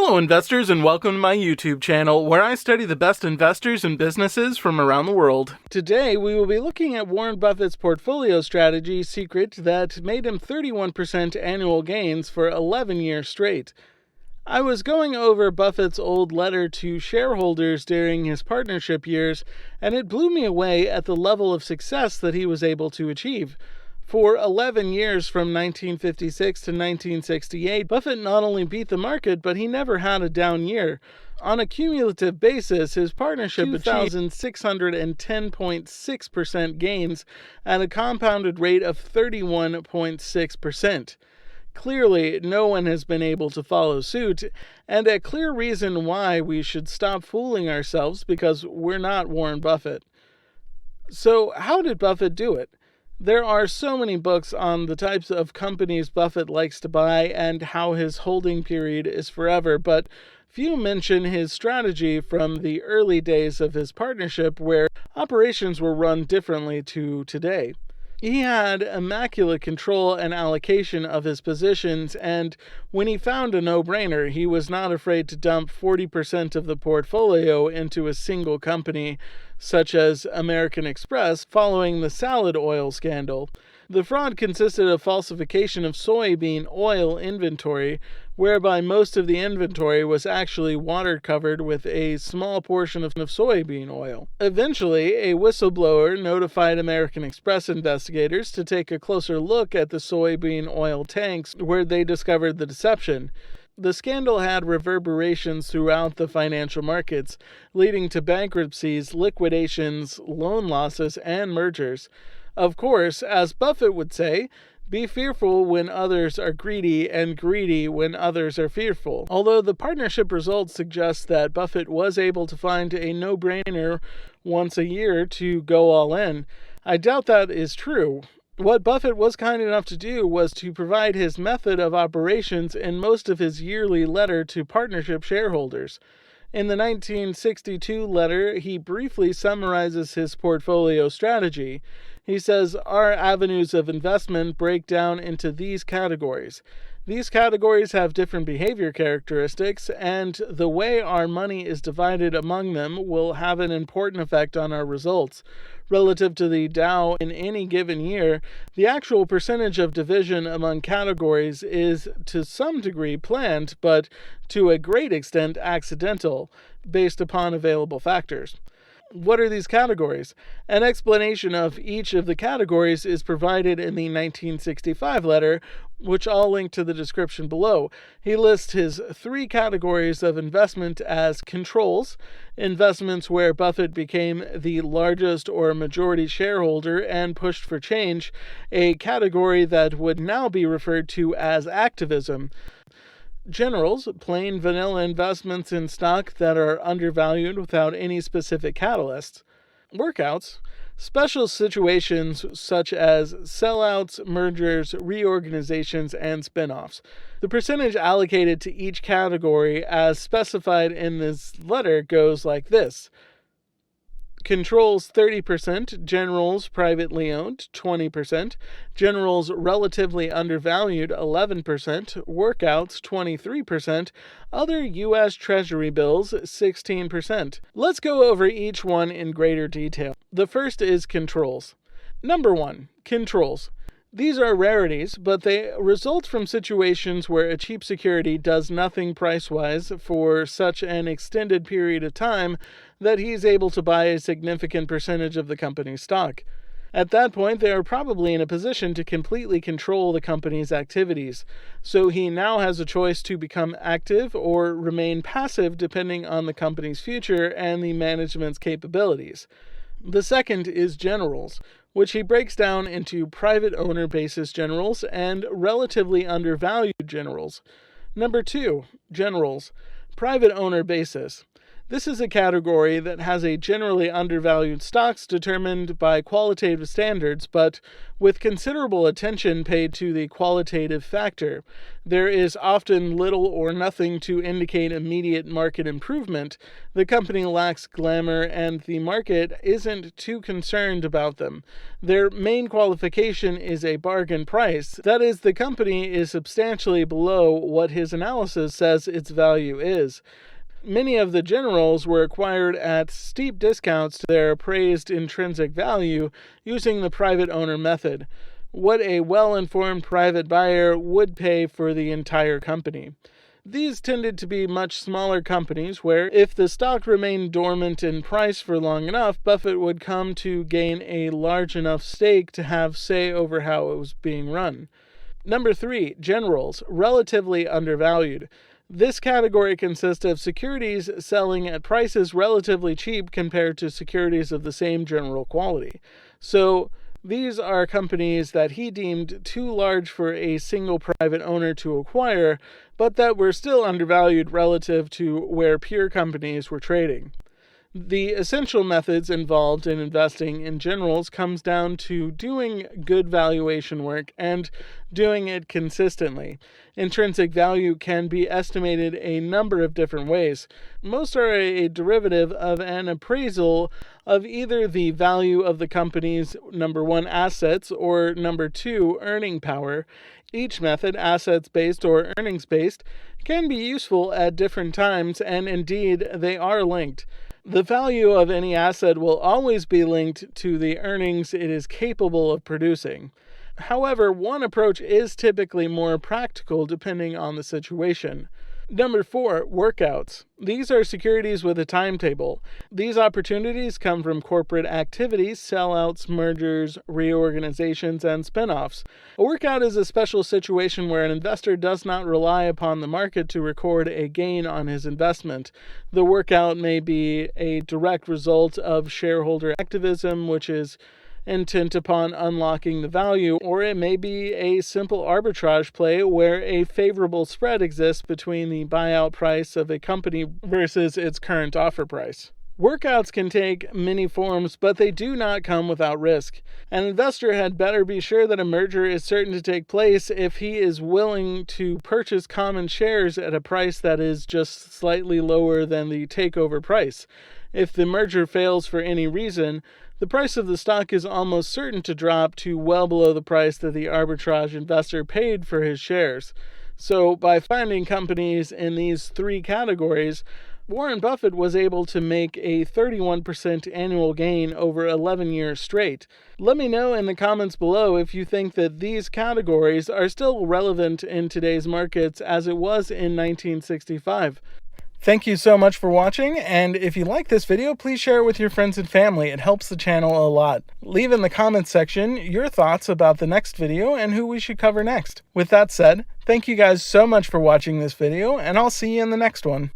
Hello investors and welcome to my YouTube channel where I study the best investors and businesses from around the world. Today we will be looking at Warren Buffett's portfolio strategy secret that made him 31% annual gains for 11 years straight. I was going over Buffett's old letter to shareholders during his partnership years, and it blew me away at the level of success that he was able to achieve. For 11 years from 1956 to 1968, Buffett not only beat the market, but he never had a down year. On a cumulative basis, his partnership achieved 2,610.6% gains at a compounded rate of 31.6%. Clearly, no one has been able to follow suit, and a clear reason why we should stop fooling ourselves because we're not Warren Buffett. So, how did Buffett do it? There are so many books on the types of companies Buffett likes to buy and how his holding period is forever, but few mention his strategy from the early days of his partnership where operations were run differently to today. He had immaculate control and allocation of his positions, and when he found a no-brainer, he was not afraid to dump 40% of the portfolio into a single company, such as American Express, following the salad oil scandal. The fraud consisted of falsification of soybean oil inventory, whereby most of the inventory was actually water-covered with a small portion of soybean oil. Eventually, a whistleblower notified American Express investigators to take a closer look at the soybean oil tanks, where they discovered the deception. The scandal had reverberations throughout the financial markets, leading to bankruptcies, liquidations, loan losses, and mergers. Of course, as Buffett would say, be fearful when others are greedy and greedy when others are fearful. Although the partnership results suggest that Buffett was able to find a no-brainer once a year to go all in, I doubt that is true. What Buffett was kind enough to do was to provide his method of operations in most of his yearly letter to partnership shareholders. In the 1962 letter, he briefly summarizes his portfolio strategy. He says, "Our avenues of investment break down into these categories. These categories have different behavior characteristics, and the way our money is divided among them will have an important effect on our results. Relative to the Dow in any given year, the actual percentage of division among categories is to some degree planned, but to a great extent accidental, based upon available factors." What are these categories? An explanation of each of the categories is provided in the 1965 letter, which I'll link to the description below. He lists his three categories of investment as controls, investments where Buffett became the largest or majority shareholder and pushed for change, a category that would now be referred to as activism. Generals, plain vanilla investments in stock that are undervalued without any specific catalysts. Workouts, special situations such as sellouts, mergers, reorganizations, and spin-offs. The percentage allocated to each category as specified in this letter goes like this. Controls 30%, generals privately owned 20%, generals relatively undervalued 11%, workouts 23%, other U.S. Treasury bills 16%. Let's go over each one in greater detail. The first is controls. Number 1, controls. These are rarities, but they result from situations where a cheap security does nothing price-wise for such an extended period of time that he's able to buy a significant percentage of the company's stock. At that point, they are probably in a position to completely control the company's activities, so he now has a choice to become active or remain passive depending on the company's future and the management's capabilities. The second is generals, which he breaks down into private owner basis generals and relatively undervalued generals. Number 2, generals, private owner basis. This is a category that has a generally undervalued stocks determined by qualitative standards, but with considerable attention paid to the qualitative factor. There is often little or nothing to indicate immediate market improvement. The company lacks glamour, and the market isn't too concerned about them. Their main qualification is a bargain price. That is, the company is substantially below what his analysis says its value is. Many of the generals were acquired at steep discounts to their appraised intrinsic value using the private owner method, what a well-informed private buyer would pay for the entire company. These tended to be much smaller companies where, if the stock remained dormant in price for long enough, Buffett would come to gain a large enough stake to have say over how it was being run. Number 3, generals, relatively undervalued. This category consists of securities selling at prices relatively cheap compared to securities of the same general quality. So, these are companies that he deemed too large for a single private owner to acquire, but that were still undervalued relative to where peer companies were trading. The essential methods involved in investing in generals comes down to doing good valuation work and doing it consistently. Intrinsic value can be estimated a number of different ways. Most are a derivative of an appraisal of either the value of the company's number 1 assets or number 2 earning power. Each method, assets-based or earnings-based, can be useful at different times, and indeed they are linked. The value of any asset will always be linked to the earnings it is capable of producing. However, one approach is typically more practical depending on the situation. Number 4, workouts. These are securities with a timetable. These opportunities come from corporate activities, sellouts, mergers, reorganizations, and spinoffs. A workout is a special situation where an investor does not rely upon the market to record a gain on his investment. The workout may be a direct result of shareholder activism, which is intent upon unlocking the value, or it may be a simple arbitrage play where a favorable spread exists between the buyout price of a company versus its current offer price. Workouts can take many forms, but they do not come without risk. An investor had better be sure that a merger is certain to take place if he is willing to purchase common shares at a price that is just slightly lower than the takeover price. If the merger fails for any reason, the price of the stock is almost certain to drop to well below the price that the arbitrage investor paid for his shares. So, by finding companies in these 3 categories, Warren Buffett was able to make a 31% annual gain over 11 years straight. Let me know in the comments below if you think that these categories are still relevant in today's markets as it was in 1965. Thank you so much for watching, and if you like this video, please share it with your friends and family. It helps the channel a lot. Leave in the comments section your thoughts about the next video and who we should cover next. With that said, thank you guys so much for watching this video, and I'll see you in the next one.